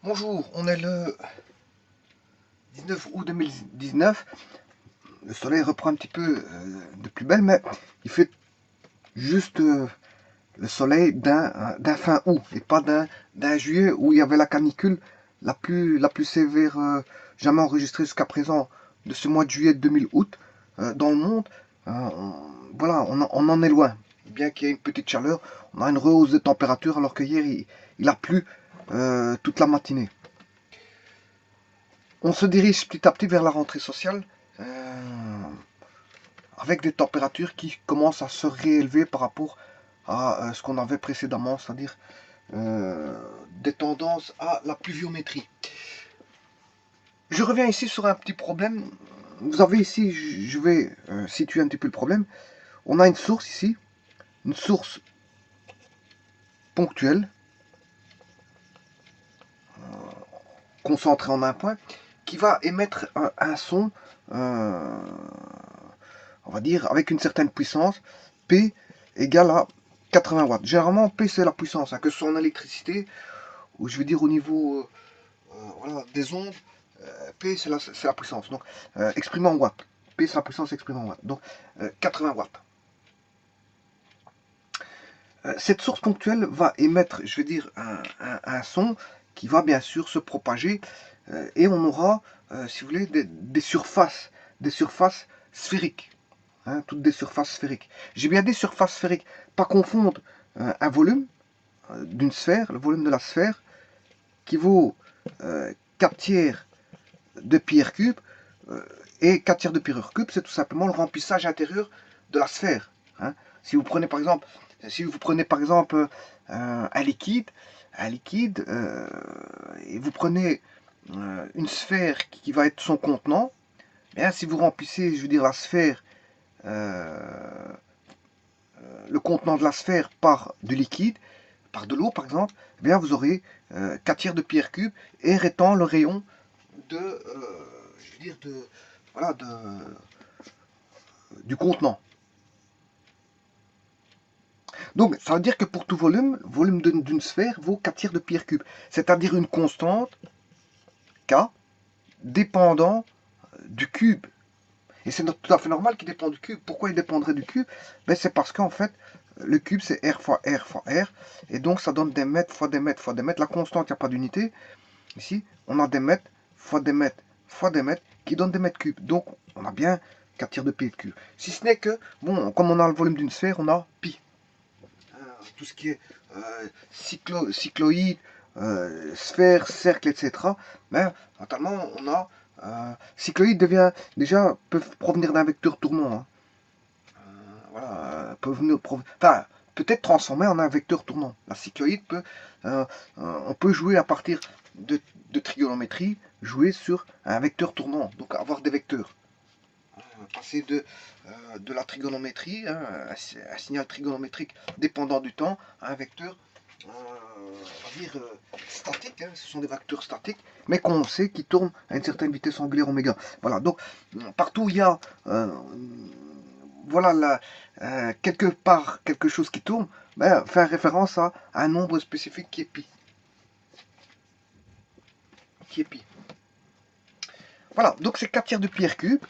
Bonjour, on est le 19 août 2019. Le soleil reprend un petit peu de plus belle, mais il fait juste le soleil d'un fin août et pas d'un juillet où il y avait la canicule la plus sévère jamais enregistrée jusqu'à présent de ce mois de juillet 2000 août dans le monde. Voilà, on en est loin. Bien qu'il y ait une petite chaleur, on a une rehausse de température alors que hier il a plu toute la matinée. On se dirige petit à petit vers la rentrée sociale avec des températures qui commencent à se réélever par rapport à ce qu'on avait précédemment, c'est-à-dire des tendances à la pluviométrie. Je reviens ici sur un petit problème. Vous avez ici, je vais situer un petit peu le problème. On a une source ici, une source ponctuelle, concentrée en un point, qui va émettre un son, on va dire, avec une certaine puissance, P égale à 80 watts. Généralement, P c'est la puissance, hein, que ce soit en électricité, ou je veux dire au niveau voilà, des ondes, P c'est la puissance. Donc, exprimé en watts. P c'est la puissance exprimée en watts. Donc, 80 watts. Cette source ponctuelle va émettre, je veux dire, un son qui va bien sûr se propager et on aura, si vous voulez, des surfaces sphériques. Hein, toutes des surfaces sphériques. J'ai bien dit surface sphérique. Pas confondre un volume d'une sphère, le volume de la sphère, qui vaut 4 tiers de pi r cube, et 4 tiers de pi r cube, c'est tout simplement le remplissage intérieur de la sphère. Hein. Si vous prenez par exemple, un liquide, et vous prenez une sphère qui va être son contenant, bien, si vous remplissez, je veux dire, la sphère, le contenant de la sphère par du liquide, par de l'eau par exemple, eh bien vous aurez 4 tiers de pi r cube et étant le rayon de, je veux dire, voilà, du contenant. Donc ça veut dire que pour tout volume, le volume d'une sphère vaut 4 tiers de pi r cube, c'est-à-dire une constante K dépendant du cube. Et c'est tout à fait normal qu'il dépend du cube. Pourquoi il dépendrait du cube? Ben, c'est parce qu'en fait, le cube c'est R fois R fois R, et donc ça donne des mètres fois des mètres fois des mètres. La constante, il n'y a pas d'unité. Ici, on a des mètres fois des mètres fois des mètres qui donnent des mètres cubes. Donc, on a bien 4 tiers de pi cube. Si ce n'est que, bon, comme on a le volume d'une sphère, on a pi. Tout ce qui est cycloïde, sphère, cercle, etc. Mais, notamment, on a cycloïde déjà peuvent provenir d'un vecteur tournant. Hein. Voilà, enfin, peut-être transformé en un vecteur tournant. La cycloïde on peut jouer à partir de trigonométrie, jouer sur un vecteur tournant, donc avoir des vecteurs. Passer de la trigonométrie, hein, un signal trigonométrique dépendant du temps, à un vecteur, on va dire, statique, hein, ce sont des vecteurs statiques, mais qu'on sait qui tournent à une certaine vitesse angulaire oméga. Voilà, donc partout où il y a voilà, quelque part quelque chose qui tourne, ben, faire référence à un nombre spécifique qui est pi. Voilà, donc c'est 4 tiers de pi r cube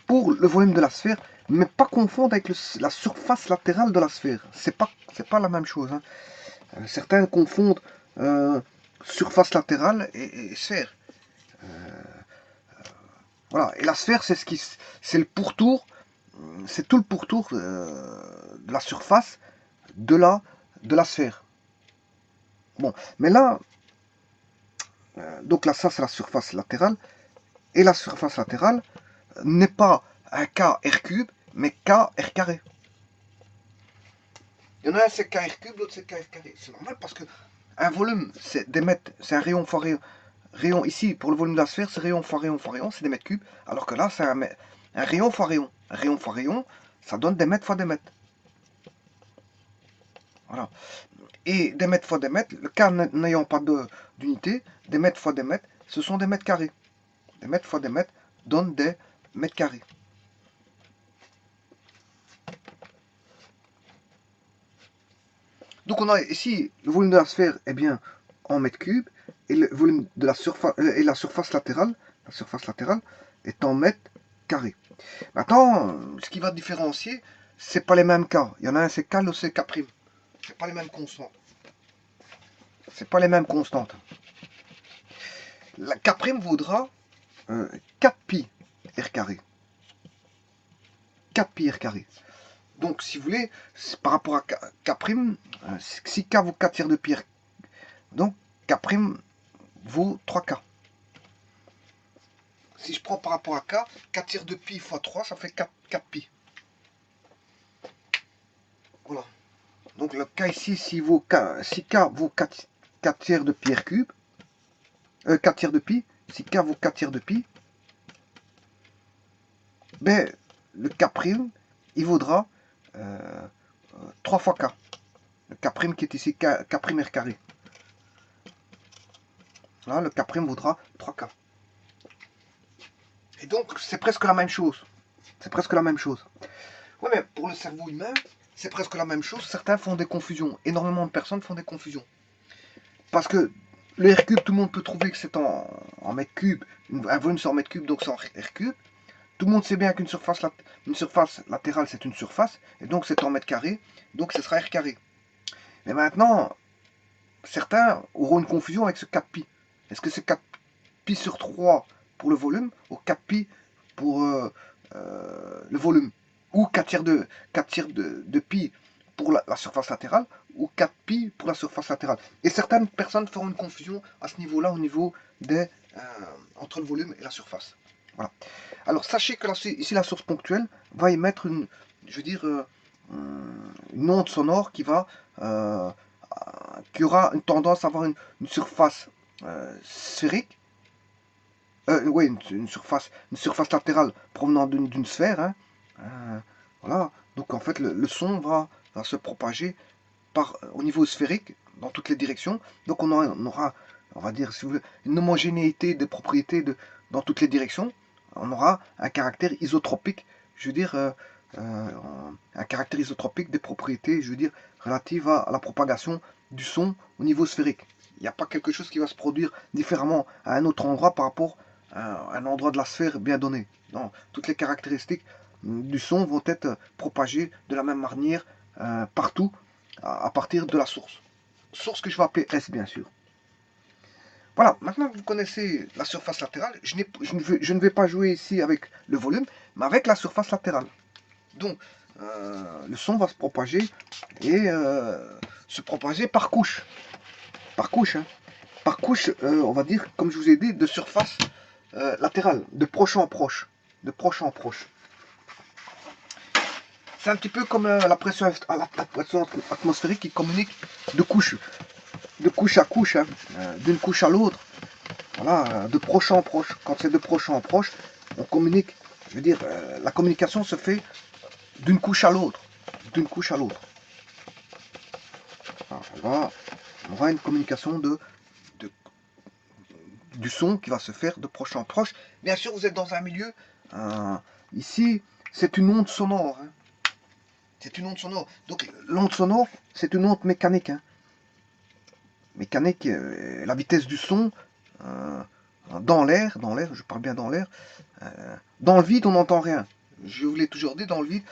pour le volume de la sphère, mais pas confondre avec la surface latérale de la sphère. C'est pas la même chose. Hein. Certains confondent surface latérale et sphère. Voilà, et la sphère, c'est le pourtour, c'est tout le pourtour de la surface de la sphère. Bon, mais là, donc là, ça c'est la surface latérale, et la surface latérale n'est pas un k r cube, mais k r carré. Il y en a un c'est k r cube, l'autre c'est k r carré. C'est normal parce que un volume, c'est des mètres, c'est un rayon fois rayon. Rayon ici, pour le volume de la sphère, c'est rayon fois rayon fois rayon, c'est des mètres cubes. Alors que là, c'est un rayon fois rayon. Un rayon fois rayon, ça donne des mètres fois des mètres. Voilà. Et des mètres fois des mètres, le cas n'ayant pas d'unité, des mètres fois des mètres, ce sont des mètres carrés. Des mètres fois des mètres donnent des mètres carrés. Donc on a ici le volume de la sphère, eh bien, en mètres cubes, et le volume de la surface et la surface latérale est en mètres carrés. Maintenant, ce qui va différencier, c'est pas les mêmes cas. Il y en a un c'est K, l'autre c'est K'. C'est pas les mêmes constantes. C'est pas les mêmes constantes. La K' vaudra 4 pi r carré. 4 pi r carré. Donc, si vous voulez, par rapport à K', si K vaut 4 tiers de pi, donc K' vaut 3K. Si je prends par rapport à K, 4 tiers de pi fois 3, ça fait 4 pi. Voilà. Donc le K ici, si K vaut 4 tiers de pi r cube, 4 tiers de pi, si K vaut 4 tiers de pi, ben, le K', il vaudra 3 fois K. Le K' qui est ici, K' r carré. Là, le K' vaudra 3K. Et donc, c'est presque la même chose. C'est presque la même chose. Ouais, mais pour le cerveau humain, c'est presque la même chose. Certains font des confusions. Énormément de personnes font des confusions. Parce que le R cube, tout le monde peut trouver que c'est en mètres cubes. Un volume c'est en mètres cubes, donc c'est en R cube. Tout le monde sait bien qu'une surface latérale, c'est une surface. Et donc, c'est en mètres carrés. Donc, ce sera R carré. Mais maintenant, certains auront une confusion avec ce 4pi. Est-ce que c'est 4pi sur 3 pour le volume ou 4pi pour le volume? Ou 4 tiers de pi pour la surface latérale ou 4pi pour la surface latérale. Et certaines personnes feront une confusion à ce niveau-là, au niveau des, entre le volume et la surface. Voilà. Alors sachez que ici la source ponctuelle va émettre une onde sonore qui aura une tendance à avoir une surface sphérique, oui, une surface latérale provenant d'une sphère. Hein. Voilà. Donc en fait le son va se propager au niveau sphérique dans toutes les directions. Donc on aura on va dire, si vous voulez, une homogénéité des propriétés dans toutes les directions. On aura un caractère isotropique, je veux dire, un caractère isotropique des propriétés, je veux dire, relatives à la propagation du son au niveau sphérique. Il n'y a pas quelque chose qui va se produire différemment à un autre endroit par rapport à un endroit de la sphère bien donné. Non, toutes les caractéristiques du son vont être propagées de la même manière partout à partir de la source. Source que je vais appeler S, bien sûr. Voilà, maintenant que vous connaissez la surface latérale, je ne vais pas jouer ici avec le volume, mais avec la surface latérale. Donc, le son va se propager et se propager par couche. Par couche, hein. Par couche, on va dire, comme je vous ai dit, de surface latérale, de proche en proche. De proche en proche. C'est un petit peu comme la pression atmosphérique qui communique de couche à couche, hein, d'une couche à l'autre. Voilà, de proche en proche. Quand c'est de proche en proche, on communique. Je veux dire, la communication se fait d'une couche à l'autre. D'une couche à l'autre. On aura une communication du son qui va se faire de proche en proche. Bien sûr, vous êtes dans un milieu. Ici, c'est une onde sonore. Hein. C'est une onde sonore. Donc, l'onde sonore, c'est une onde mécanique. Hein. Mécanique, la vitesse du son. Dans l'air, je parle bien dans l'air, dans le vide on n'entend rien. Je vous l'ai toujours dit, dans le vide,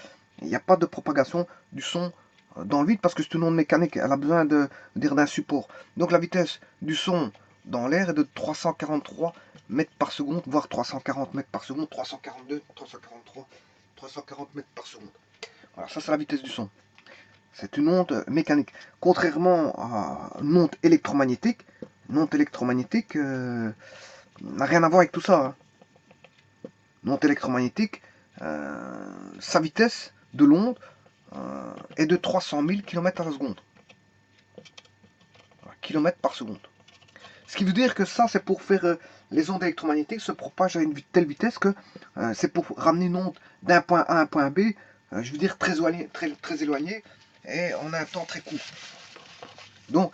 il n'y a pas de propagation du son dans le vide parce que c'est une onde mécanique, elle a besoin d'un support. Donc la vitesse du son dans l'air est de 343 mètres par seconde, voire 340 mètres par seconde, 342, 343, 340 mètres par seconde. Voilà, ça c'est la vitesse du son. C'est une onde mécanique. Contrairement à une onde électromagnétique, n'a rien à voir avec tout ça. Hein. Une onde électromagnétique, sa vitesse de l'onde est de 300 000 km à la seconde. Kilomètres par seconde. Ce qui veut dire que ça, c'est pour faire les ondes électromagnétiques se propagent à une telle vitesse que c'est pour ramener une onde d'un point A à un point B, je veux dire très éloigné, et en un temps très court. Donc,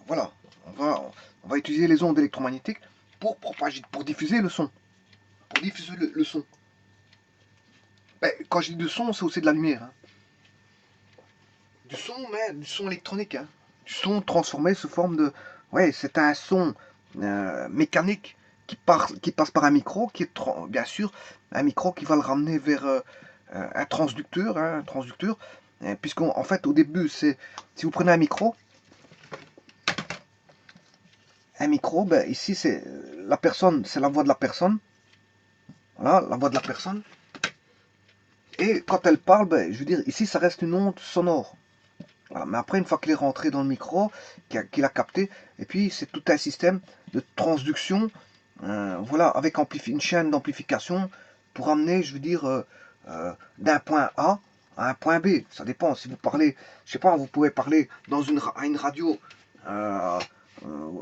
voilà, on va utiliser les ondes électromagnétiques pour diffuser le son. Pour diffuser le son. Ben, quand je dis du son, c'est aussi de la lumière. Hein. Du son, mais du son électronique. Hein. Du son transformé sous forme ouais, c'est un son mécanique qui passe par un micro, qui est bien sûr un micro qui va le ramener vers un transducteur, hein, un transducteur, puisqu'en en fait au début c'est, si vous prenez un micro, ben, ici c'est la personne, c'est la voix de la personne, voilà, la voix de la personne, et quand elle parle, ben, je veux dire, ici ça reste une onde sonore. Voilà. Mais après, une fois qu'il est rentré dans le micro, qu'il a capté, et puis c'est tout un système de transduction, voilà, avec une chaîne d'amplification pour amener, je veux dire, d'un point A à un point B. Ça dépend. Si vous parlez, je sais pas, vous pouvez parler à une radio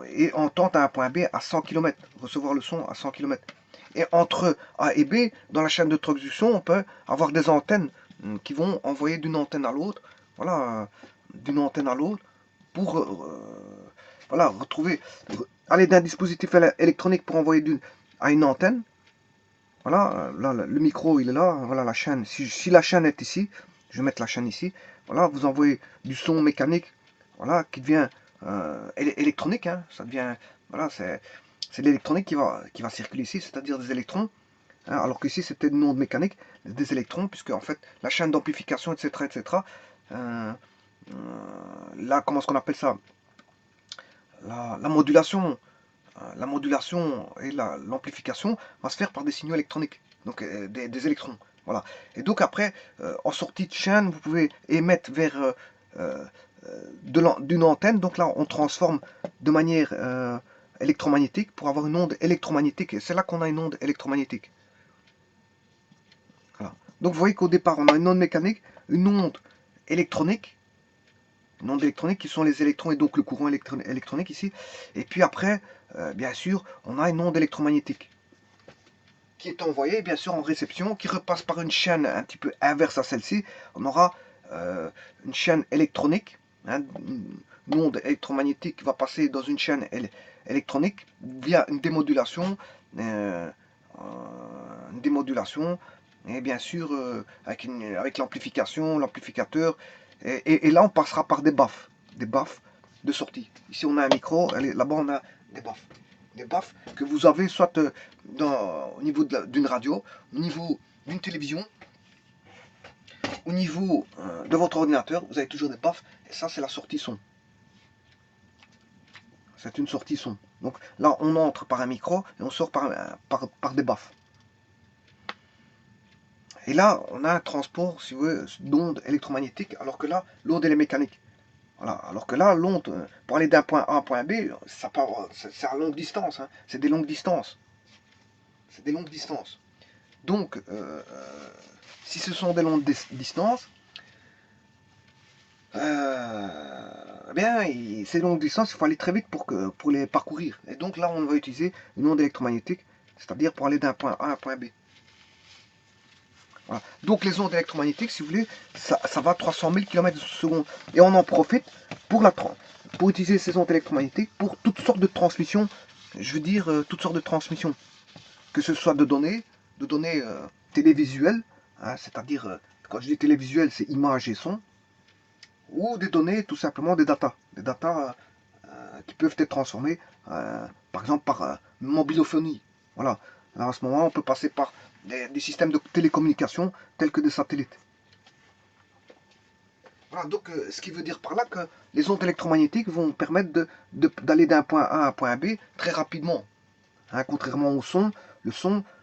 et entendre à un point B à 100 km, recevoir le son à 100 km. Et entre A et B, dans la chaîne de transduction, on peut avoir des antennes qui vont envoyer d'une antenne à l'autre. Voilà, d'une antenne à l'autre pour voilà, aller d'un dispositif électronique pour envoyer à une antenne. Voilà, là, le micro il est là, voilà la chaîne. Si la chaîne est ici, je vais mettre la chaîne ici. Voilà, vous envoyez du son mécanique, voilà, qui devient électronique, hein, ça devient, voilà, c'est l'électronique qui va circuler ici, c'est-à-dire des électrons. Hein, alors qu'ici c'était une onde mécanique, des électrons, puisque en fait la chaîne d'amplification, etc., etc. Là, comment est-ce qu'on appelle ça? La modulation, la modulation et l'amplification va se faire par des signaux électroniques, donc des électrons. Voilà. Et donc après, en sortie de chaîne, vous pouvez émettre vers euh, d'une antenne. Donc là, on transforme de manière électromagnétique pour avoir une onde électromagnétique. Et c'est là qu'on a une onde électromagnétique. Voilà. Donc vous voyez qu'au départ, on a une onde mécanique, une onde électronique, une onde électronique qui sont les électrons et donc le courant électronique ici. Et puis après, bien sûr, on a une onde électromagnétique qui est envoyée bien sûr en réception, qui repasse par une chaîne un petit peu inverse à celle-ci. On aura une chaîne électronique, hein, une onde électromagnétique qui va passer dans une chaîne électronique via euh, une démodulation et bien sûr avec l'amplification, l'amplificateur. Et là, on passera par des baffes de sortie. Ici, on a un micro, là-bas, on a des baffes. Des baffes que vous avez soit au niveau d'une radio, au niveau d'une télévision, au niveau de votre ordinateur, vous avez toujours des baffes. Et ça, c'est la sortie son. C'est une sortie son. Donc là, on entre par un micro et on sort par des baffes. Et là, on a un transport, si vous voulez, d'ondes électromagnétiques, alors que là, l'onde, elle est mécanique. Voilà. Alors que là, l'onde, pour aller d'un point A à un point B, c'est à longue distance. Hein. C'est des longues distances. C'est des longues distances. Donc, si ce sont des longues distances, eh bien, ces longues distances, il faut aller très vite pour les parcourir. Et donc là, on va utiliser une onde électromagnétique, c'est-à-dire pour aller d'un point A à un point B. Voilà. Donc les ondes électromagnétiques, si vous voulez, ça va à 300 000 km/s. Et on en profite pour utiliser ces ondes électromagnétiques pour toutes sortes de transmissions. Je veux dire, toutes sortes de transmissions. Que ce soit de données télévisuelles, hein, c'est-à-dire, quand je dis télévisuel, c'est images et son, ou des données, tout simplement des datas. Des datas qui peuvent être transformées, par exemple, par mobilophonie. Voilà. Là, à ce moment, on peut passer par des systèmes de télécommunication tels que des satellites. Voilà, donc ce qui veut dire par là que les ondes électromagnétiques vont permettre d'aller d'un point A à un point B très rapidement. Hein, contrairement au son,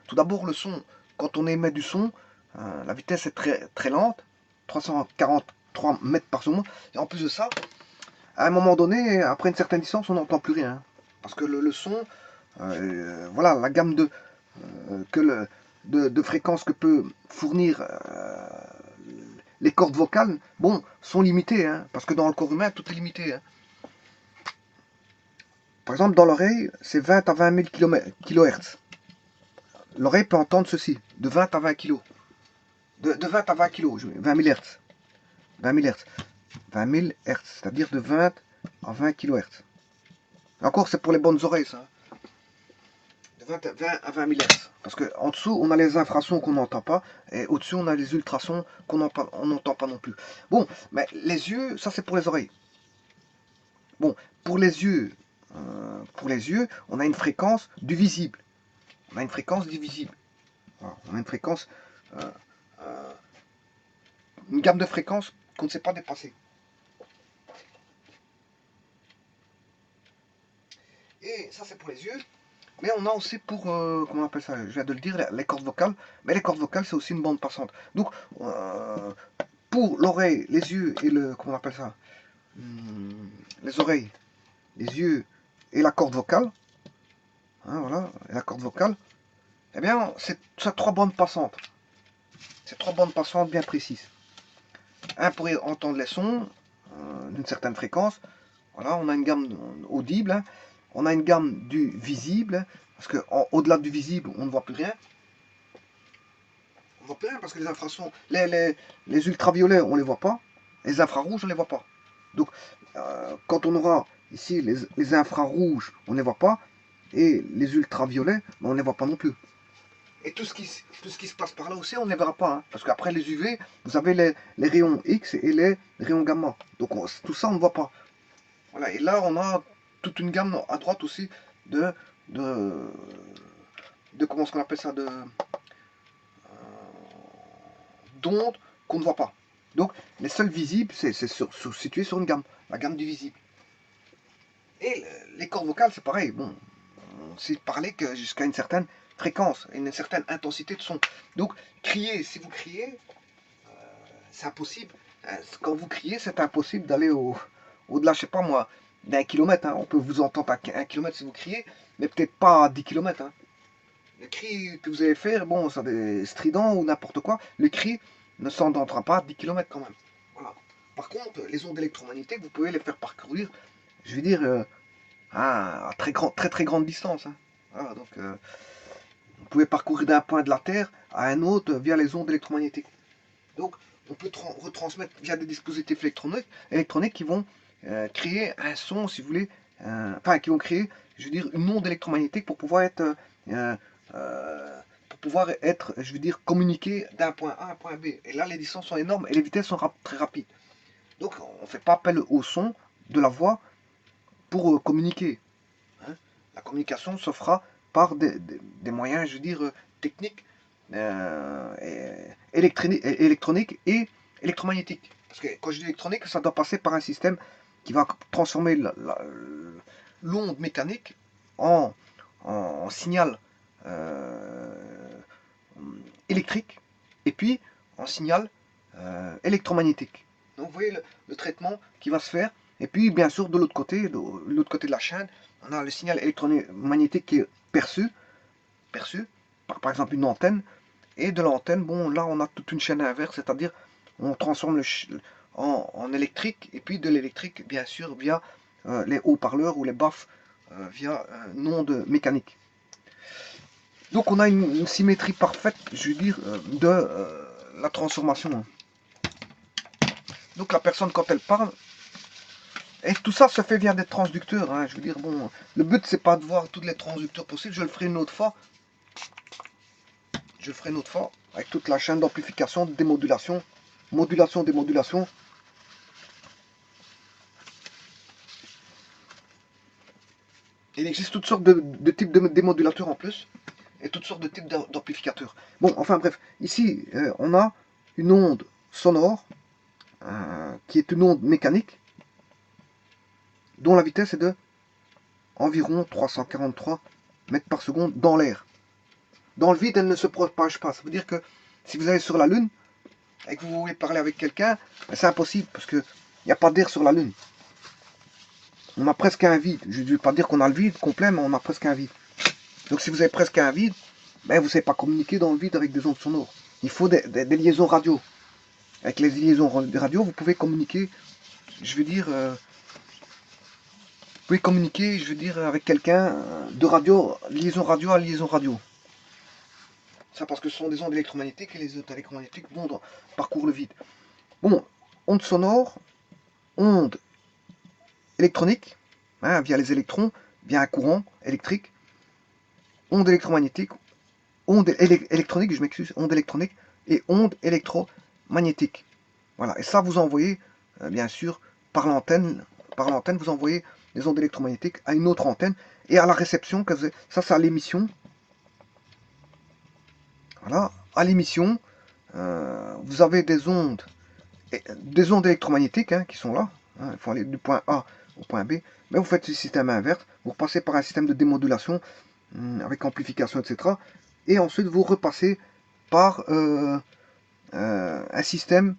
tout d'abord le son, quand on émet du son, la vitesse est très, très lente, 343 mètres par seconde. Et en plus de ça, à un moment donné, après une certaine distance, on n'entend plus rien. Parce que le son, voilà, la gamme de fréquences que peut fournir les cordes vocales, bon, sont limitées. Hein, parce que dans le corps humain, tout est limité. Hein. Par exemple, dans l'oreille, c'est 20 à 20 000 kHz. L'oreille peut entendre ceci, de 20 à 20 kg. De 20 à 20 kg, 20 000 Hz. 20 000 Hz. 20 000 Hz, c'est-à-dire de 20 à 20 kHz. Encore, c'est pour les bonnes oreilles, ça. De 20 à 20 000 Hz. Parce qu'en dessous, on a les infrasons qu'on n'entend pas, et au-dessus, on a les ultrasons qu'on n'entend pas non plus. Bon, mais les yeux, ça c'est pour les oreilles. Bon, pour les yeux, pour les yeux, on a une fréquence du visible. On a une fréquence du visible. Voilà, on a une fréquence, euh, euh, une gamme de fréquences qu'on ne sait pas dépasser. Et ça, c'est pour les yeux. Mais on a aussi pour, comment on appelle ça, je viens de le dire, les cordes vocales. Mais les cordes vocales, c'est aussi une bande passante. Donc, pour l'oreille, les yeux et le, comment on appelle ça, les oreilles, les yeux et la corde vocale, hein, voilà, et la corde vocale, eh bien, c'est trois bandes passantes. C'est trois bandes passantes bien précises. Un pour entendre les sons d'une certaine fréquence. Voilà, on a une gamme audible, hein. On a une gamme du visible, hein, parce qu'au-delà du visible, on ne voit plus rien. On voit plus rien parce que les infrasons, les ultraviolets, on ne les voit pas. Les infrarouges, on ne les voit pas. Donc, quand on aura ici les infrarouges, on ne les voit pas. Et les ultraviolets, on ne les voit pas non plus. Et tout ce qui se passe par là aussi, on ne les verra pas. Hein, parce qu'après les UV, vous avez les rayons X et les rayons gamma. Donc tout ça, on ne voit pas. Voilà, et là, on a toute une gamme à droite aussi de comment est-ce qu'on appelle ça, d'ondes qu'on ne voit pas. Donc, les seuls visibles, c'est situé sur une gamme, la gamme du visible. Et les cordes vocales, c'est pareil. Bon, on sait parler que jusqu'à une certaine fréquence, une certaine intensité de son. Donc, crier, si vous criez, c'est impossible. Quand vous criez, c'est impossible d'aller au-delà, je sais pas moi, d'1 kilomètre. Hein. On peut vous entendre à 1 kilomètre si vous criez, mais peut-être pas à 10 kilomètres. Hein. Le cri que vous allez faire, bon, ça des stridents ou n'importe quoi, le cri ne s'entendra pas à 10 kilomètres quand même. Voilà. Par contre, les ondes électromagnétiques, vous pouvez les faire parcourir, je veux dire, à très grande distance. Hein. Voilà, donc, vous pouvez parcourir d'un point de la Terre à un autre via les ondes électromagnétiques. Donc, on peut retransmettre via des dispositifs électroniques qui vont créer un son, si vous voulez, enfin, qui vont créer, je veux dire, une onde électromagnétique pour pouvoir être, je veux dire, communiqué d'un point A à un point B. Et là, les distances sont énormes et les vitesses sont très rapides. Donc, on ne fait pas appel au son de la voix pour communiquer. Hein. La communication se fera par des moyens, je veux dire, techniques, électroniques et électromagnétiques. Parce que quand je dis électronique, ça doit passer par un système qui va transformer l'onde mécanique en signal électrique et puis en signal électromagnétique. Donc vous voyez le traitement qui va se faire. Et puis bien sûr de l'autre côté de la chaîne, on a le signal électromagnétique qui est perçu par exemple une antenne. Et de l'antenne, bon là on a toute une chaîne inverse, c'est-à-dire on transforme en électrique et puis de l'électrique bien sûr via les haut-parleurs ou les baffes via une onde mécanique. Donc on a une symétrie parfaite, je veux dire, de la transformation. Donc la personne quand elle parle, et tout ça se fait via des transducteurs. Hein, je veux dire, bon, le but c'est pas de voir tous les transducteurs possibles, je le ferai une autre fois. Je le ferai une autre fois avec toute la chaîne d'amplification, de démodulation, modulation, démodulation. Il existe toutes sortes de types de démodulateurs en plus et toutes sortes de types d'amplificateurs. Bon, enfin bref, ici on a une onde sonore qui est une onde mécanique dont la vitesse est de environ 343 mètres par seconde dans l'air. Dans le vide, elle ne se propage pas. Ça veut dire que si vous allez sur la Lune et que vous voulez parler avec quelqu'un, c'est impossible parce qu'il n'y a pas d'air sur la Lune. On a presque un vide. Je ne veux pas dire qu'on a le vide complet, mais on a presque un vide. Donc si vous avez presque un vide, ben, vous ne savez pas communiquer dans le vide avec des ondes sonores. Il faut des liaisons radio. Avec les liaisons radio, vous pouvez communiquer, je veux dire, avec quelqu'un de radio, liaison radio à liaison radio. Ça parce que ce sont des ondes électromagnétiques et les ondes électromagnétiques parcourent le vide. Bon, ondes sonores, ondes électroniques, hein, via les électrons, via un courant électrique, ondes électromagnétiques, ondes électroniques, je m'excuse, ondes électroniques et ondes électromagnétiques. Voilà, et ça vous envoyez, bien sûr, par l'antenne, vous envoyez les ondes électromagnétiques à une autre antenne, Et à la réception, ça c'est à l'émission. Voilà, à l'émission, vous avez des ondes électromagnétiques, hein, qui sont là. Hein, il faut aller du point A au point B. Mais vous faites ce système inverse. Vous repassez par un système de démodulation avec amplification, etc. Et ensuite, vous repassez par un système,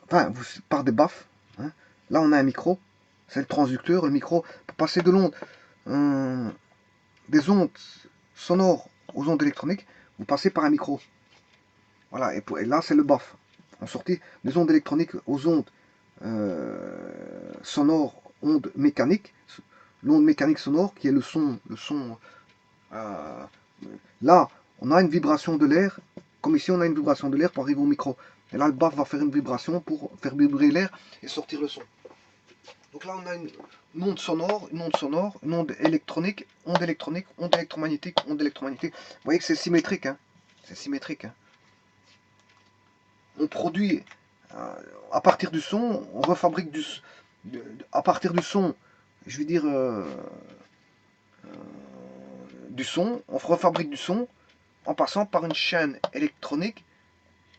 enfin, par des baffes. Hein. Là, on a un micro. C'est le transducteur, le micro. Pour passer de l'onde, des ondes sonores aux ondes électroniques, vous passez par un micro. Voilà, et là, c'est le baff. En sortie des ondes électroniques aux ondes sonores, ondes mécaniques, l'onde mécanique sonore qui est le son. Là, on a une vibration de l'air, comme ici on a une vibration de l'air pour arriver au micro. Et là, le baff va faire une vibration pour faire vibrer l'air et sortir le son. Donc là, on a une onde sonore, une onde électronique, onde électromagnétique, onde électromagnétique. Vous voyez que c'est symétrique, hein. C'est symétrique, hein. On produit à partir du son, on refabrique à partir du son, je veux dire du son, on refabrique du son en passant par une chaîne électronique,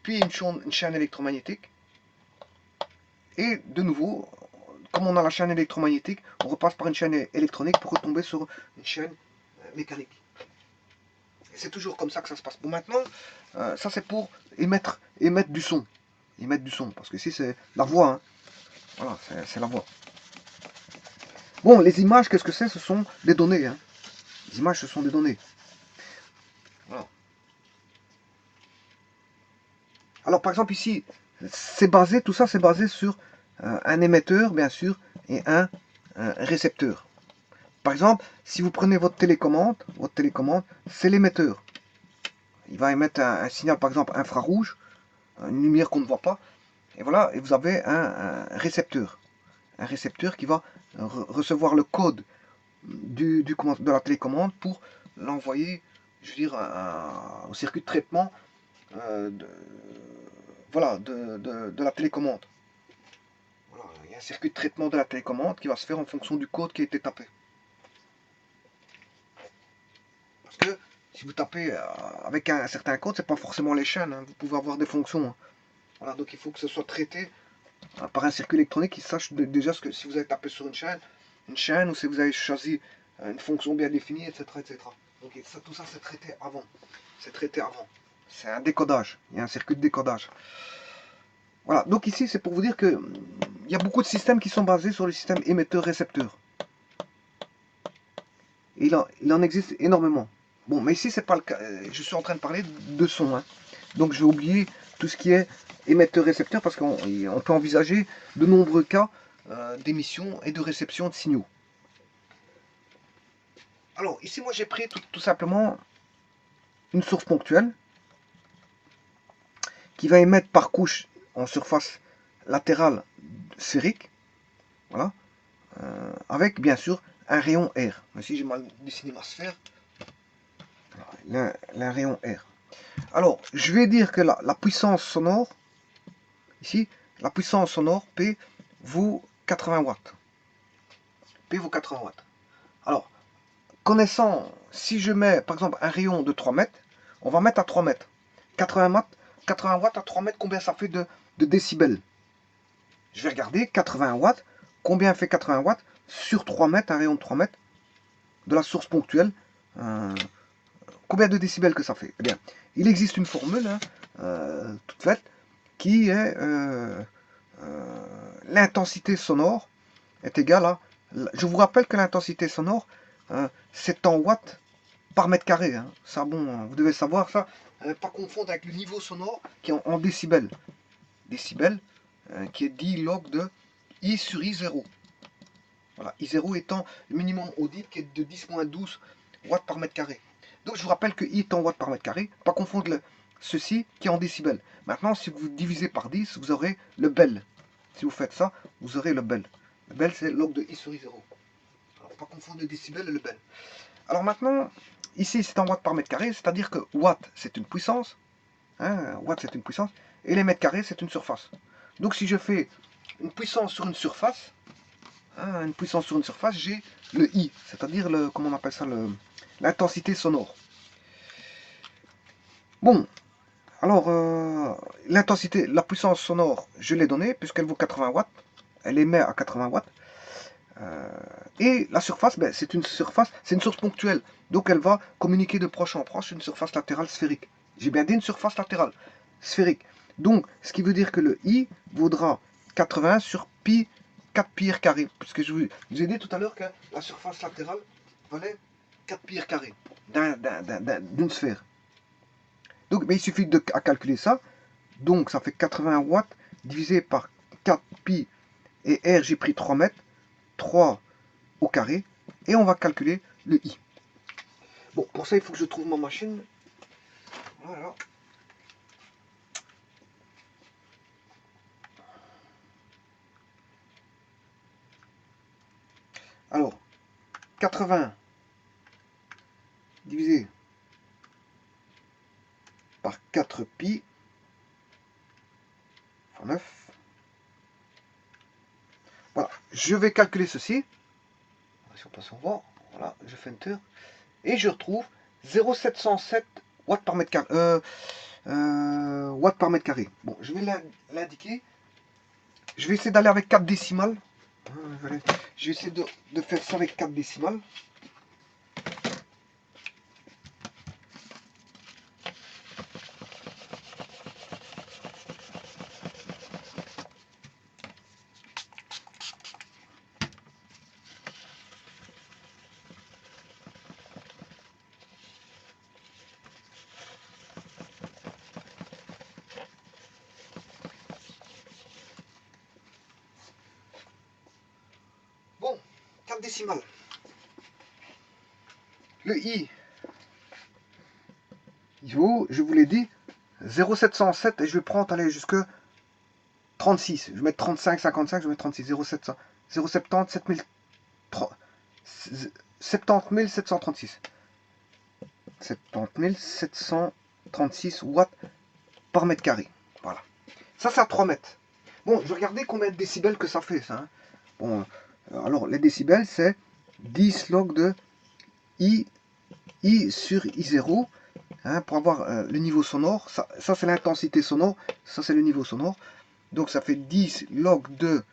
puis une chaîne électromagnétique. Et de nouveau, comme on a la chaîne électromagnétique, on repasse par une chaîne électronique pour retomber sur une chaîne mécanique. C'est toujours comme ça que ça se passe. Bon, maintenant, ça c'est pour émettre du son. Émettre du son, parce que ici c'est la voix. Hein. Voilà, c'est la voix. Bon, les images, qu'est-ce que c'est? Ce sont des données. Hein. Les images, ce sont des données. Voilà. Alors, par exemple, ici, tout ça, c'est basé sur un émetteur, bien sûr, et un récepteur. Par exemple, si vous prenez votre télécommande, c'est l'émetteur. Il va émettre un signal, par exemple, infrarouge, une lumière qu'on ne voit pas. Et voilà, et vous avez un récepteur. Un récepteur qui va recevoir le code de la télécommande pour l'envoyer, je veux dire, au circuit de traitement voilà, de la télécommande. Voilà, il y a un circuit de traitement de la télécommande qui va se faire en fonction du code qui a été tapé. Parce que si vous tapez avec un certain code, c'est pas forcément les chaînes, hein, vous pouvez avoir des fonctions. Hein. Voilà, donc il faut que ce soit traité par un circuit électronique qui sache déjà ce que si vous avez tapé sur une chaîne ou si vous avez choisi une fonction bien définie, etc. etc. Donc ça, tout ça c'est traité avant. C'est traité avant. C'est un décodage. Il y a un circuit de décodage. Voilà, donc ici c'est pour vous dire que il y a beaucoup de systèmes qui sont basés sur le système émetteur-récepteur. Il en existe énormément. Bon, mais ici c'est pas le cas. Je suis en train de parler de son. Hein. Donc je vais oublier tout ce qui est émetteur-récepteur parce qu'on peut envisager de nombreux cas d'émission et de réception de signaux. Alors ici moi j'ai pris tout simplement une source ponctuelle qui va émettre par couche en surface latérale sphérique, voilà, avec bien sûr un rayon R. Ici j'ai mal dessiné ma sphère, un rayon R. Alors je vais dire que la puissance sonore, ici, la puissance sonore P vaut 80 watts. P vaut 80 watts. Alors, connaissant, si je mets par exemple un rayon de 3 mètres, on va mettre à 3 mètres. 80 watts à 3 mètres, combien ça fait de décibels? Je vais regarder 80 watts, combien fait 80 watts sur 3 mètres, un rayon de 3 mètres, de la source ponctuelle, combien de décibels que ça fait? Eh bien, il existe une formule toute faite qui est l'intensité sonore est égale à... Je vous rappelle que l'intensité sonore, c'est en watts par mètre carré. Hein. Ça, bon, vous devez savoir ça. Pas confondre avec le niveau sonore qui est en décibels. Décibels, qui est 10 log de I sur I0. Voilà, I0 étant le minimum audible qui est de 10-12 watts par mètre carré. Donc je vous rappelle que I est en watts par mètre carré. Pas confondre ceci qui est en décibels. Maintenant, si vous divisez par 10, vous aurez le bel. Si vous faites ça, vous aurez le bel. Le bel, c'est log de I sur I0. Alors, pas confondre le décibel et le bel. Alors maintenant, ici, c'est en watts par mètre carré, c'est-à-dire que watt, c'est une puissance. Hein, watt, c'est une puissance. Et les mètres carrés, c'est une surface. Donc si je fais une puissance sur une surface, hein, une puissance sur une surface, j'ai le I, c'est-à-dire le, comment on appelle ça, l'intensité sonore. Bon, alors l'intensité, la puissance sonore, je l'ai donnée puisqu'elle vaut 80 watts, elle émet à 80 watts. Et la surface, ben, c'est une surface, c'est une source ponctuelle, donc elle va communiquer de proche en proche une surface latérale sphérique. J'ai bien dit une surface latérale sphérique. Donc, ce qui veut dire que le I vaudra 80 sur pi 4 pi r carré, puisque je vous ai dit tout à l'heure que la surface latérale valait 4 pi r carré d'une sphère. Donc, ben, il suffit de à calculer ça. Donc, ça fait 80 watts divisé par 4 pi, et R, j'ai pris 3 mètres, 3 au carré, et on va calculer le I. Bon, pour ça, il faut que je trouve ma machine. Voilà. Alors, 80 divisé par 4 pi fois 9. Voilà, je vais calculer ceci. Si on passe en voir, voilà, je fais Enter. Et je retrouve 0,707 watts par mètre carré. Watts par mètre carré. Bon, je vais l'indiquer. Je vais essayer d'aller avec 4 décimales. Je vais essayer de faire ça avec 4 décimales. Bon, 4 décimales. Le I, il vaut, je vous l'ai dit, 0,707 et je vais prendre, aller jusque 36. Je vais mettre 35, 55, je vais mettre 36, 0,700, 0,70, 70 736. 70 736 watts par mètre carré. Voilà. Ça, c'est à 3 mètres. Bon, je vais regarder combien de décibels que ça fait, ça. Hein. Bon, alors, les décibels, c'est 10 log de I sur I0. Hein, pour avoir le niveau sonore. Ça c'est l'intensité sonore. Ça, c'est le niveau sonore. Donc, ça fait 10 log de...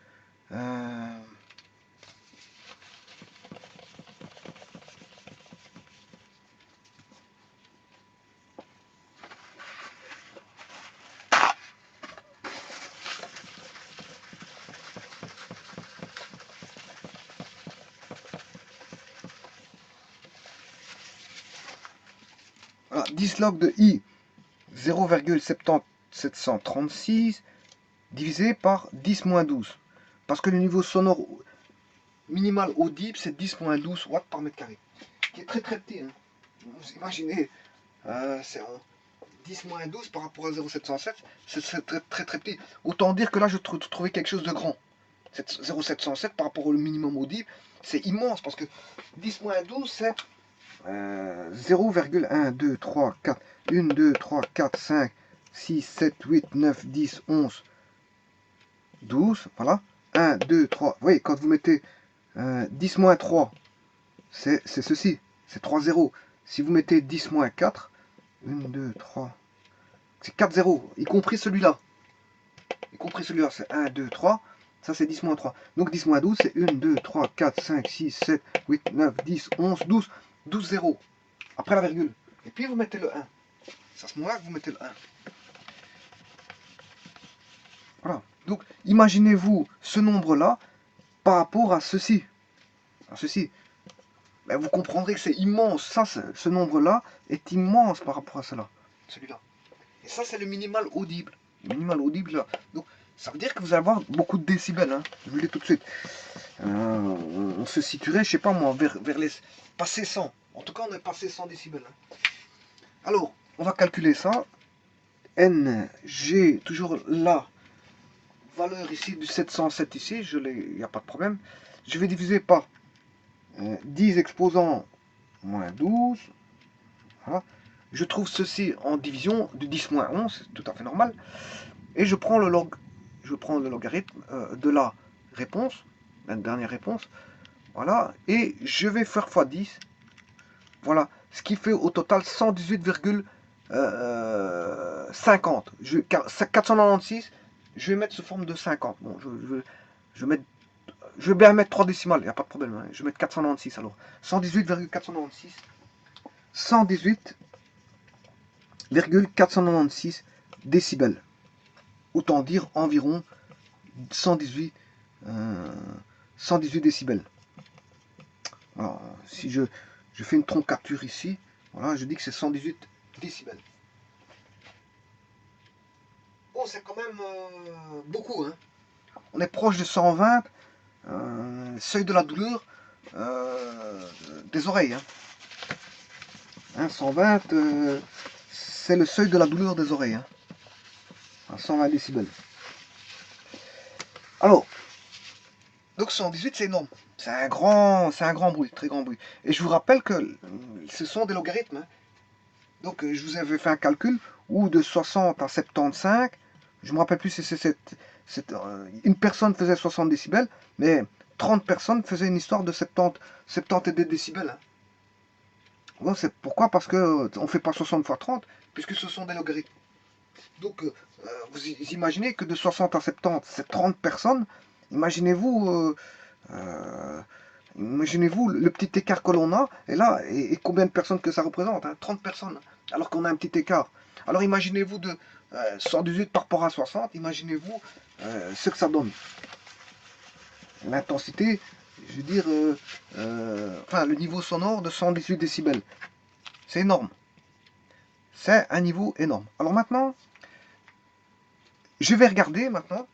10 log de I 0,736 divisé par 10 moins 12. Parce que le niveau sonore minimal audible, c'est 10 moins 12 watts par mètre carré. Qui est très très petit. Hein. Vous imaginez, c'est 10 moins 12 par rapport à 0,707, c'est très, très très petit. Autant dire que là, je trouvais quelque chose de grand. 0,707 par rapport au minimum audible, c'est immense parce que 10 moins 12, c'est 0,1, 2, 3, 4, 1, 2, 3, 4, 5, 6, 7, 8, 9, 10, 11, 12, voilà. 1, 2, 3, vous voyez, quand vous mettez 10 moins 3, c'est ceci, c'est 3 zéros. Si vous mettez 10 moins 4, 1, 2, 3, c'est 4 zéros, y compris celui-là. Y compris celui-là, c'est 1, 2, 3. Ça, c'est 10 moins 3. Donc 10 moins 12, c'est 1, 2, 3, 4, 5, 6, 7, 8, 9, 10, 11, 12. 12 zéros. Après la virgule. Et puis vous mettez le 1. C'est à ce moment-là que vous mettez le 1. Voilà. Donc imaginez-vous ce nombre-là par rapport à ceci. À ceci. Ben, vous comprendrez que c'est immense. Ça, ce nombre-là est immense par rapport à cela. Celui-là. Et ça, c'est le minimal audible. Le minimal audible là. Donc, ça veut dire que vous allez avoir beaucoup de décibels. Hein. Je vous le dis tout de suite. On se situerait, je sais pas moi, vers les... Passer 100. En tout cas, on est passé 100 décibels. Hein. Alors, on va calculer ça. N, j'ai toujours la valeur ici du 707 ici. Il n'y a pas de problème. Je vais diviser par 10 exposant moins 12. Voilà. Je trouve ceci en division du 10 moins 11, c'est tout à fait normal. Et je prends le logarithme de la réponse. la dernière réponse. Voilà, et je vais faire x10. Voilà, ce qui fait au total 118,50. 496, je vais mettre sous forme de 50. Bon, je vais bien mettre 3 décimales, il n'y a pas de problème. Hein. Je vais mettre 496 alors. 118,496. 118,496 décibels. Autant dire environ 118, 118 décibels. Alors, si je fais une troncature ici, voilà, je dis que c'est 118 décibels. Bon, c'est quand même beaucoup. Hein. On est proche de 120, seuil de la douleur des oreilles. Hein. 120, c'est le seuil de la douleur des oreilles. Hein. À 120 décibels. Alors, donc 118, c'est énorme. C'est un grand bruit, très grand bruit. Et je vous rappelle que ce sont des logarithmes. Hein. Donc je vous avais fait un calcul où de 60 à 75, je ne me rappelle plus si c'est une personne faisait 60 décibels, mais 30 personnes faisaient une histoire de 72 décibels. Hein. Bon, c'est pourquoi? Parce que on ne fait pas 60 fois 30, puisque ce sont des logarithmes. Donc vous imaginez que de 60 à 70, c'est 30 personnes. Imaginez-vous Imaginez-vous le petit écart que l'on a, et là, et combien de personnes que ça représente, hein, 30 personnes, alors qu'on a un petit écart. Alors imaginez-vous de 118 par rapport à 60, imaginez-vous ce que ça donne. L'intensité, je veux dire, enfin le niveau sonore de 118 décibels. C'est énorme. C'est un niveau énorme. Alors maintenant, je vais regarder maintenant,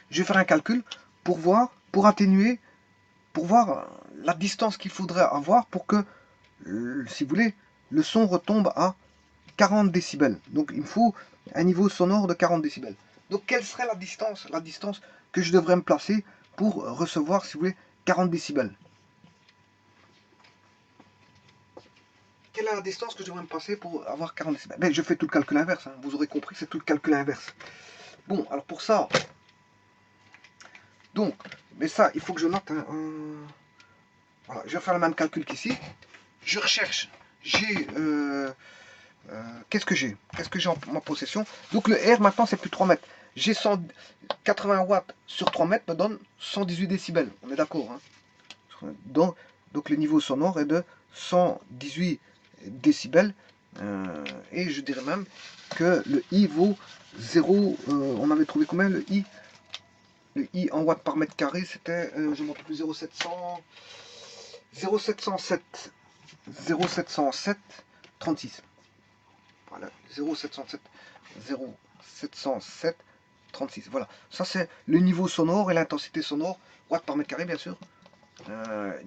je vais faire un calcul pour voir, pour atténuer, pour voir la distance qu'il faudrait avoir pour que, si vous voulez, le son retombe à 40 décibels. Donc il me faut un niveau sonore de 40 décibels. Donc quelle serait la distance que je devrais me placer pour recevoir, si vous voulez, 40 décibels? Quelle est la distance que je devrais me passer pour avoir 40 décibels? Ben, je fais tout le calcul inverse, hein. Vous aurez compris, c'est tout le calcul inverse. Bon, alors pour ça, donc, mais ça, il faut que je note, hein, voilà, je vais faire le même calcul qu'ici. Je recherche, j'ai qu'est-ce que j'ai en ma possession? Donc le R maintenant c'est plus 3 mètres. J'ai 180 watts sur 3 mètres me donne 118 décibels. On est d'accord. Hein? Donc le niveau sonore est de 118 décibels. Et je dirais même que le I vaut 0. On avait trouvé combien le I? Le I en watts par mètre carré c'était, je ne m'en plus, 0,700. 0,707. 0,707 36. Voilà, 0,707, 0,707, 36. Voilà, ça c'est le niveau sonore et l'intensité sonore, watts par mètre carré bien sûr.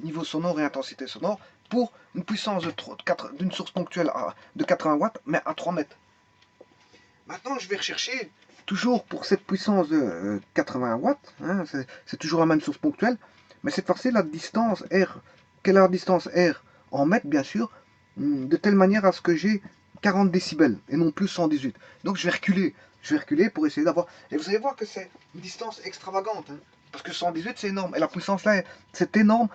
Niveau sonore et intensité sonore pour une puissance d'une source ponctuelle de 80 watts, mais à 3 mètres. Maintenant, je vais rechercher, toujours pour cette puissance de 80 watts, hein, c'est toujours la même source ponctuelle, mais cette fois-ci, la distance R, quelle est la distance R en mètres, bien sûr, de telle manière à ce que j'ai 40 décibels et non plus 118. Donc je vais reculer pour essayer d'avoir. Et vous allez voir que c'est une distance extravagante, hein, parce que 118 c'est énorme, et la puissance là c'est énorme.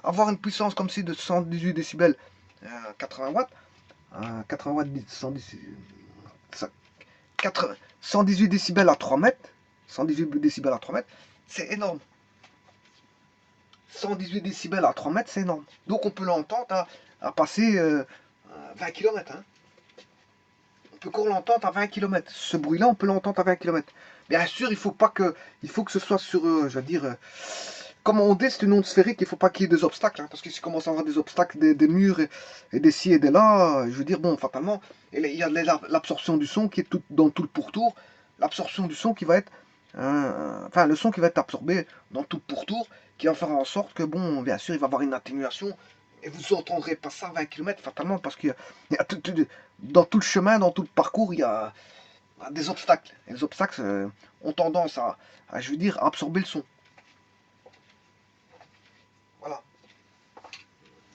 Avoir une puissance comme ci de 118 décibels, 80 watts, 80 watts, 118, 118 décibels à 3 mètres, 118 décibels à 3 mètres, c'est énorme. 118 décibels à 3 mètres, c'est énorme. Donc on peut l'entendre à passer 20 km. Hein. On peut encore l'entendre à 20 km. Ce bruit-là, on peut l'entendre à 20 km. Bien sûr, il faut que ce soit sur, je veux dire, comme on dit, c'est une onde sphérique, il ne faut pas qu'il y ait des obstacles. Hein, parce que s'il commence à avoir des obstacles, des murs et des ci et des là, je veux dire, bon, fatalement, il y a l'absorption du son qui est dans tout le pourtour. L'absorption du son qui va être, enfin, le son qui va être absorbé dans tout le pourtour, qui va faire en sorte que, bon, bien sûr, il va avoir une atténuation. Et vous n'entendrez pas ça à 20 km, fatalement, parce qu'il y a dans tout le chemin, dans tout le parcours, il y a des obstacles. Et les obstacles ont tendance je veux dire, à absorber le son. Voilà.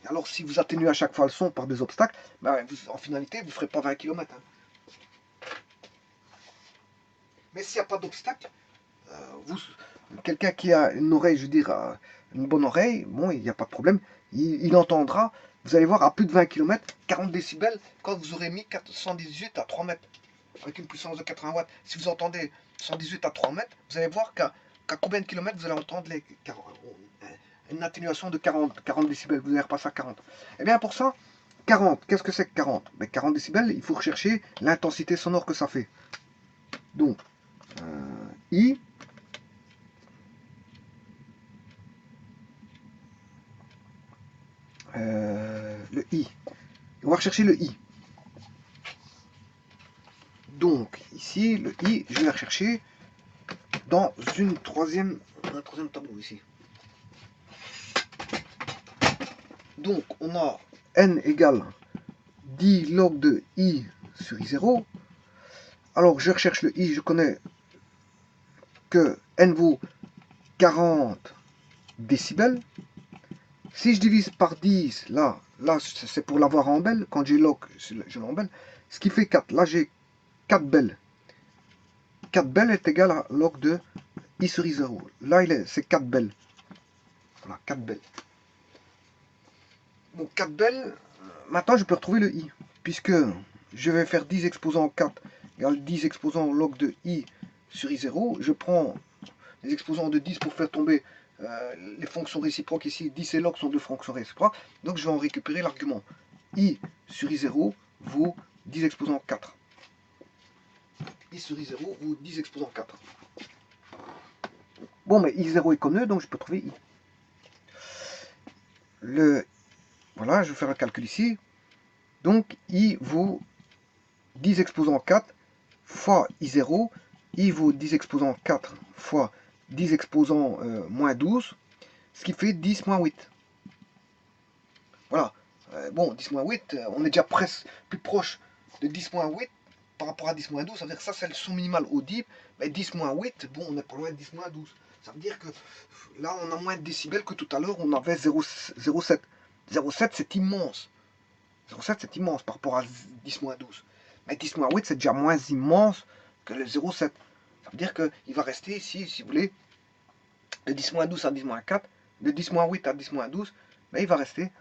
Alors si vous atténuez à chaque fois le son par des obstacles, ben, en finalité, vous ne ferez pas 20 km. Hein. Mais s'il n'y a pas d'obstacle, quelqu'un qui a une oreille, je veux dire, une bonne oreille, bon, il n'y a pas de problème, il entendra, vous allez voir, à plus de 20 km, 40 décibels, quand vous aurez mis 418 à 3 mètres, avec une puissance de 80 watts. Si vous entendez 118 à 3 mètres, vous allez voir qu'à combien de kilomètres vous allez entendre une atténuation de 40 décibels, vous allez repasser à 40. Et bien pour ça, 40, qu'est-ce que c'est que 40? Ben 40 décibels, il faut rechercher l'intensité sonore que ça fait. Donc, I, le I. On va rechercher le I. Donc, ici, le I, je vais le rechercher dans un troisième tableau ici. Donc, on a N égale 10 log de I sur I0. Alors, je recherche le I, je connais que N vaut 40 décibels. Si je divise par 10, là c'est pour l'avoir en belle. Quand j'ai log, je l'ai en belle. Ce qui fait 4. Là, j'ai 4 belles. 4 belles est égal à log de I sur I0. Là, c'est 4 belles. Voilà, 4 belles. Donc 4 belles, maintenant je peux retrouver le I. Puisque je vais faire 10 exposant 4 égale 10 exposant log de I sur I0. Je prends les exposants de 10 pour faire tomber les fonctions réciproques ici. 10 et log sont deux fonctions réciproques. Donc je vais en récupérer l'argument. I sur I0 vaut 10 exposant 4. I sur I0 vaut 10 exposant 4. Bon, mais I0 est connu, donc je peux trouver I. Voilà, je vais faire un calcul ici. Donc, I vaut 10 exposant 4 fois I0. I vaut 10 exposant 4 fois 10 exposant moins 12, ce qui fait 10 moins 8. Voilà. Bon, 10 moins 8, on est déjà presque plus proche de 10 moins 8 par rapport à 10 moins 12. Ça veut dire que ça, c'est le son minimal audible. Mais 10 moins 8, bon, on n'est pas loin de 10 moins 12. Ça veut dire que là, on a moins de décibels que tout à l'heure, on avait 0,7. 0,7, c'est immense. 0,7, c'est immense par rapport à 10 moins 12. Mais 10 moins 8, c'est déjà moins immense que le 0,7. Ça veut dire qu'il va rester ici, si vous voulez, de 10 moins 12 à 10 moins 4, de 10 moins 8 à 10 moins 12, mais il va rester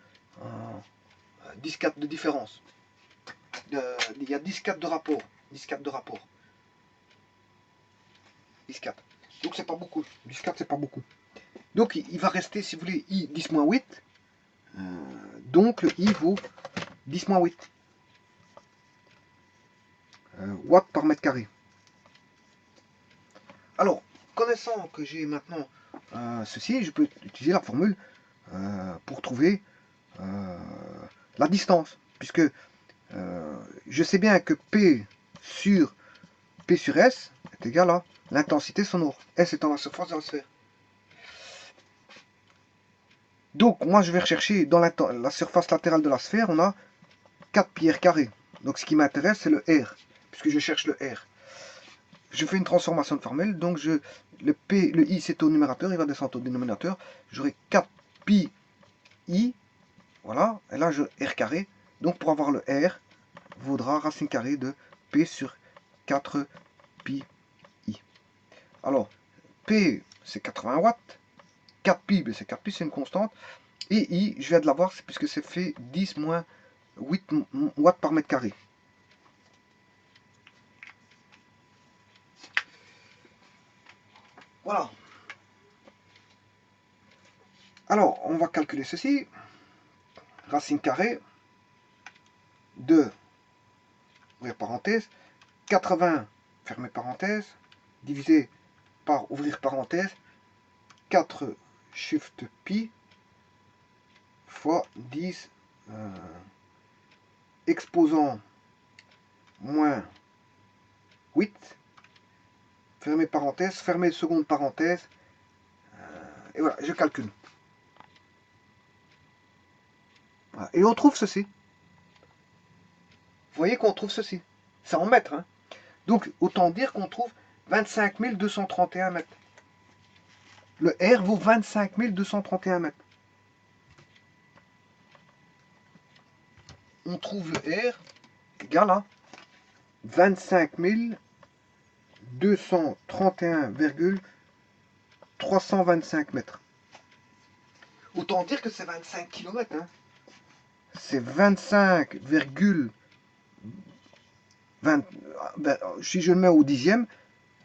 10,4 de différence. Il y a 10,4 de rapport. 10,4 de rapport. 10,4. Donc c'est pas beaucoup. 10,4 c'est pas beaucoup. Donc il va rester, si vous voulez, I 10 moins 8. Donc le I vaut 10 moins 8. Watts par mètre carré. Alors, connaissant que j'ai maintenant ceci, je peux utiliser la formule pour trouver la distance. Puisque je sais bien que P sur S est égal à l'intensité sonore. S étant la surface de la sphère. Donc, moi, je vais rechercher dans la surface latérale de la sphère, on a 4 pi r carré. Donc, ce qui m'intéresse, c'est le R, puisque je cherche le R. Je fais une transformation de formule, donc le I, c'est au numérateur, il va descendre au dénominateur. J'aurai 4 pi I, voilà, et là, R carré. Donc, pour avoir le R, vaudra racine carrée de P sur 4 pi I. Alors, P, c'est 80 watts. 4 pi, ben c'est 4 pi, c'est une constante. Et I, je viens de l'avoir, puisque c'est fait 10 moins 8 watts par mètre carré. Voilà. Alors, on va calculer ceci. Racine carrée de, ouvrir parenthèse, 80, fermer parenthèse, divisé par, ouvrir parenthèse, 4 shift pi fois 10 exposant moins 8, fermer parenthèse, fermer seconde parenthèse, et voilà, je calcule. Voilà. Et on trouve ceci. Vous voyez qu'on trouve ceci. C'est en mètres. Hein. Donc, autant dire qu'on trouve 25 231 mètres. Le R vaut 25 231 mètres. On trouve le R égal à 25 231,31 325 mètres. Autant dire que c'est 25 km. Hein. C'est 25,20. Si je le mets au dixième,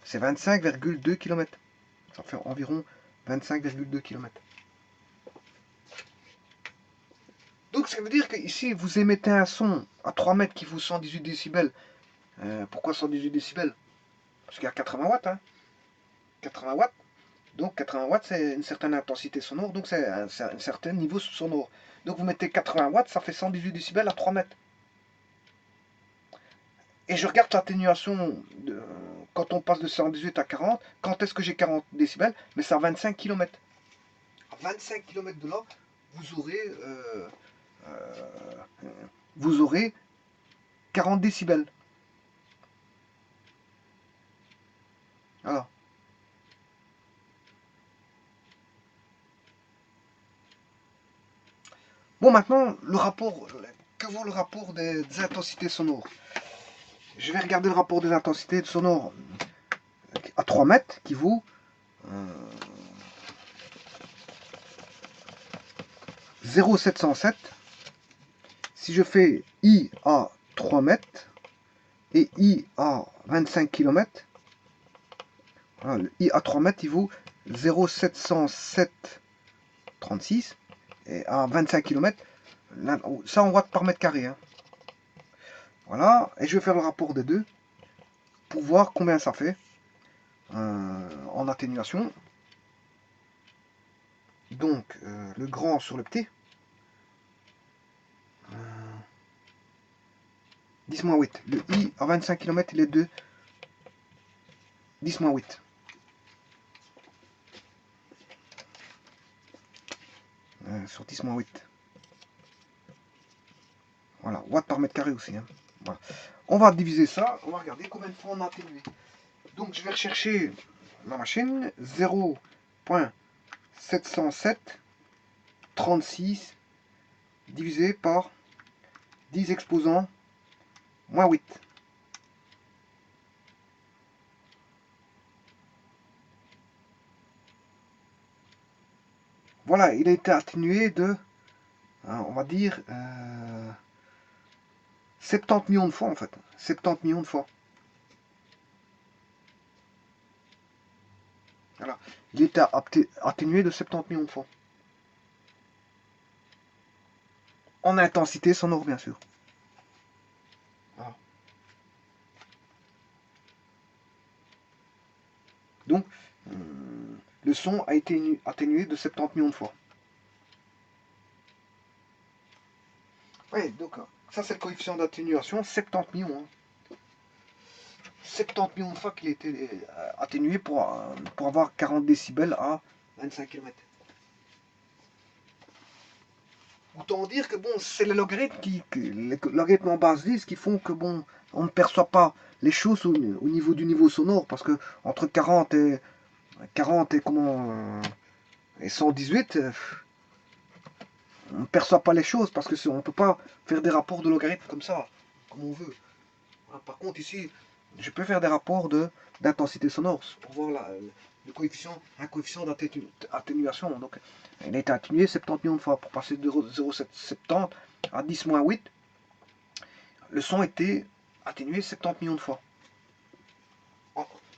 c'est 25,2 km. Ça fait environ 25,2 km. Donc ça veut dire que ici vous émettez un son à 3 mètres qui vaut 118 décibels. Pourquoi 118 décibels? Parce qu'il y a 80 watts. Hein. 80 watts. Donc 80 watts c'est une certaine intensité sonore, donc c'est un certain niveau sonore. Donc vous mettez 80 watts, ça fait 118 décibels à 3 mètres. Et je regarde l'atténuation quand on passe de 118 à 40. Quand est-ce que j'ai 40 décibels? Mais c'est à 25 km. À 25 km de là, vous aurez 40 décibels. Voilà. Bon, maintenant, le rapport. Que vaut le rapport des intensités sonores? Je vais regarder le rapport des intensités sonores à 3 mètres qui vaut 0,707. Si je fais I à 3 mètres et I à 25 km, voilà, le I à 3 mètres il vaut 0,707,36 et à 25 km, ça en watts par mètre carré. Hein. Voilà, et je vais faire le rapport des deux pour voir combien ça fait en atténuation. Donc, le grand sur le petit. 10-8. Le I à 25 km, il est de 10-8. Sur 10-8. Voilà, watts par mètre carré aussi. Hein. Voilà. On va diviser ça, on va regarder combien de fois on a atténué. Donc je vais rechercher ma machine, 0,707,36 divisé par 10 exposants moins 8. Voilà, il a été atténué de, on va dire, 70 millions de fois en fait. 70 millions de fois. Voilà. Il était atténué de 70 millions de fois. En intensité sonore, bien sûr. Voilà. Donc, le son a été atténué de 70 millions de fois. Oui, donc ça c'est le coefficient d'atténuation, 70 millions. Hein. 70 millions de fois qu'il a été atténué pour avoir 40 décibels à 25 km. Autant dire que bon, c'est les logarithmes les logarithmes en base 10 qui font que bon, on ne perçoit pas les choses au niveau du niveau sonore, parce que entre 40 et et 118, on ne perçoit pas les choses parce que on ne peut pas faire des rapports de logarithmes comme ça, comme on veut. Voilà, par contre ici, je peux faire des rapports d'intensité sonore pour voir le coefficient, un coefficient d'atténuation. Donc il a été atténué 70 millions de fois pour passer de 0,770 à 10-8. Le son était atténué 70 millions de fois.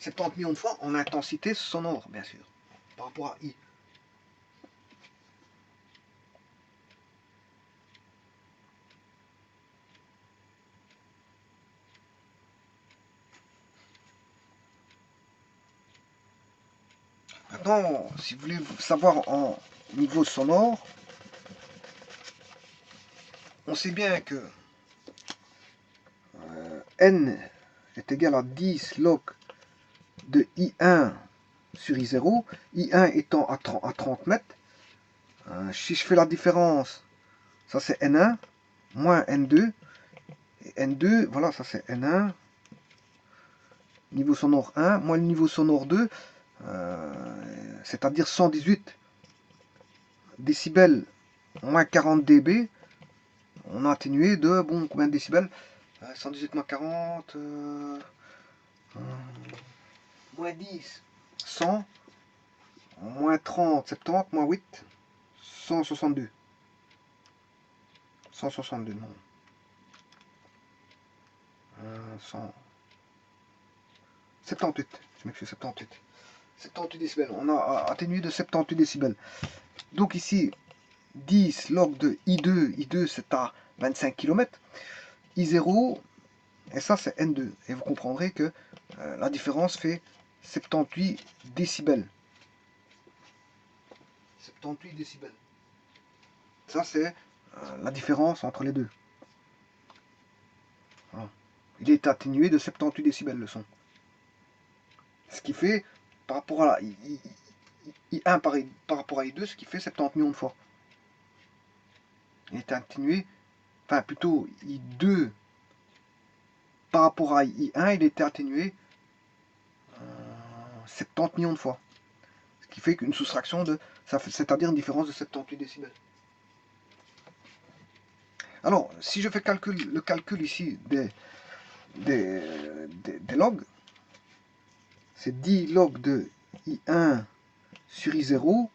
70 millions de fois en intensité sonore, bien sûr, par rapport à I. Maintenant, si vous voulez savoir en niveau sonore, on sait bien que N est égal à 10 log de I1 sur I0, I1 étant à 30 mètres. Si je fais la différence, ça c'est N1, moins N2, et N2, voilà, ça c'est N1, niveau sonore 1, moins le niveau sonore 2, c'est-à-dire 118 décibels moins 40 dB, on a atténué de, bon, combien de décibels 118 moins 40, moins 10, 100, moins 30, 70, moins 8, 162. 162, non. 100. 78, je m'excuse, 78. 78 décibels, on a atténué de 78 décibels. Donc ici, 10 log de I2, I2 c'est à 25 km, I0, et ça c'est N2. Et vous comprendrez que la différence fait 78 décibels. 78 décibels. Ça c'est la différence entre les deux. Voilà. Il est atténué de 78 décibels le son. Ce qui fait, par rapport à I1 par rapport à I2, ce qui fait 70 millions de fois. Il est atténué, enfin plutôt I2 par rapport à I1, il était atténué 70 millions de fois. Ce qui fait qu'une soustraction de, c'est-à-dire une différence de 78 décibels. Alors, si je fais le calcul ici des logs, c'est 10 logs de I1 sur I0.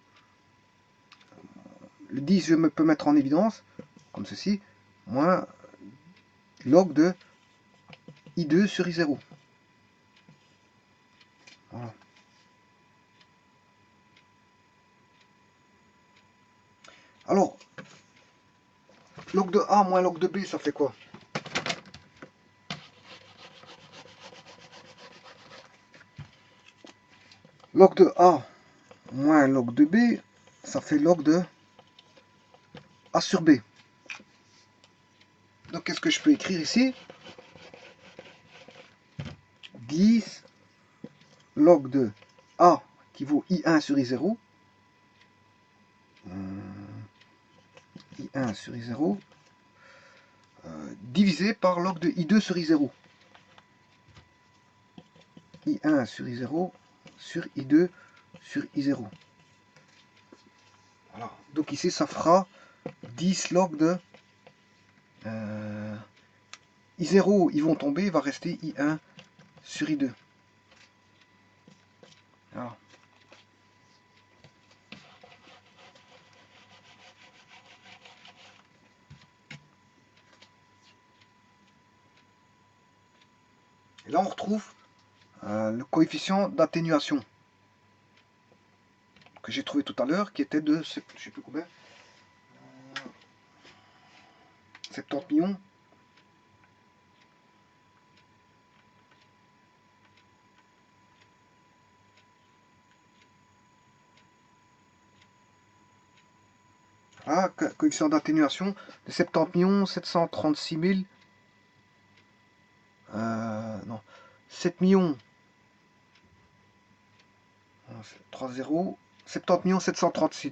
Le 10, je peux mettre en évidence, comme ceci, moins log de I2 sur I0. Voilà. Alors, log de A moins log de B, ça fait quoi? Log de A moins log de B, ça fait log de A sur B. Donc qu'est-ce que je peux écrire ici? 10 log de A qui vaut I1 sur I0. I1 sur I0 divisé par log de I2 sur I0. I1 sur I0 sur I2 sur I0. Voilà. Donc ici ça fera 10 log de I0, ils vont tomber, il va rester I1 sur I2. Voilà. Et là on retrouve le coefficient d'atténuation que j'ai trouvé tout à l'heure, qui était de, je sais plus combien, 70 millions. Ah, coefficient d'atténuation de 70 736 000. Non, 7 millions. 3 0. 70 736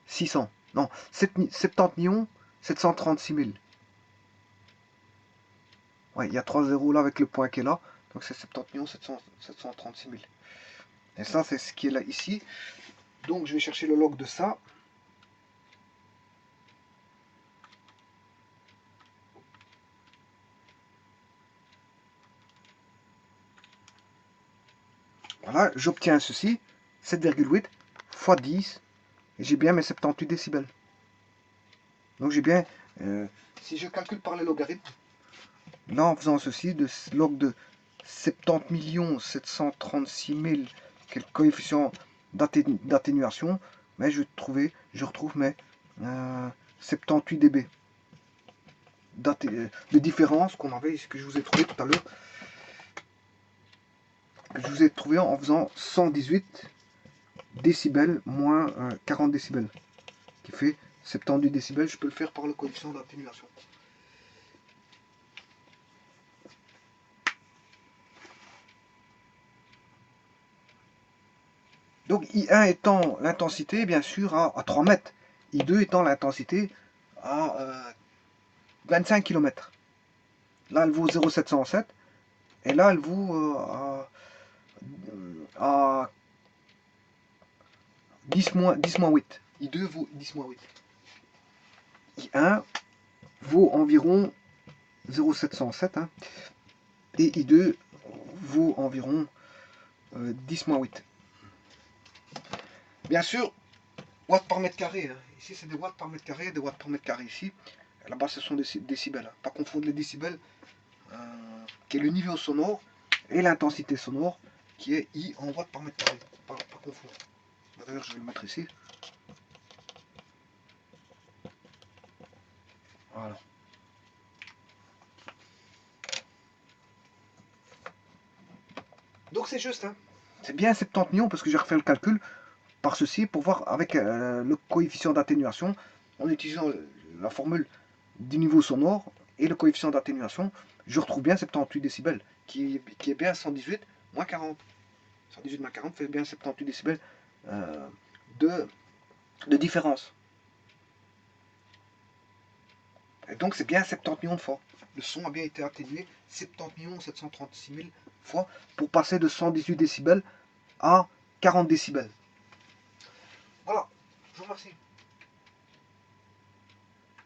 600. Non, 70 736 000. Ouais, il y a 3 zéros là avec le point qui est là. Donc c'est 70 736 000. Et ça, c'est ce qui est là ici. Donc je vais chercher le log de ça. Voilà, j'obtiens ceci, 7,8 fois 10, et j'ai bien mes 78 décibels. Donc j'ai bien, si je calcule par les logarithmes, là en faisant ceci, de log de 70 736 000, quel coefficient d'atténuation, mais je retrouve mes 78 dB de différence qu'on avait, que je vous ai trouvé tout à l'heure, que je vous ai trouvé en faisant 118 décibels moins 40 décibels, qui fait 78 décibels. Je peux le faire par le coefficient d'atténuation. Donc I1 étant l'intensité, bien sûr, à 3 mètres. I2 étant l'intensité à 25 km. Là, elle vaut 0,707. Et là, elle vaut à 10 moins 8. I2 vaut 10 moins 8. I1 vaut environ 0,707. Hein, et I2 vaut environ 10 moins 8. Bien sûr, watts par mètre carré. Hein. Ici, c'est des watts par mètre carré, des watts par mètre carré ici. Là-bas, ce sont des décibels. Hein. Pas confondre les décibels, qui est le niveau sonore, et l'intensité sonore, qui est I en watts par mètre carré. Pas confondre. D'ailleurs, je vais le mettre ici. Voilà. Donc c'est juste, hein. C'est bien 70 millions parce que j'ai refait le calcul par ceci pour voir avec le coefficient d'atténuation en utilisant la formule du niveau sonore et le coefficient d'atténuation, je retrouve bien 78 décibels qui est bien 118 moins 40. 118 moins 40 fait bien 78 décibels de, de différence. Et donc c'est bien 70 millions de fois. Le son a bien été atténué 70 736 000 fois pour passer de 118 décibels à 40 décibels. Voilà, je vous remercie.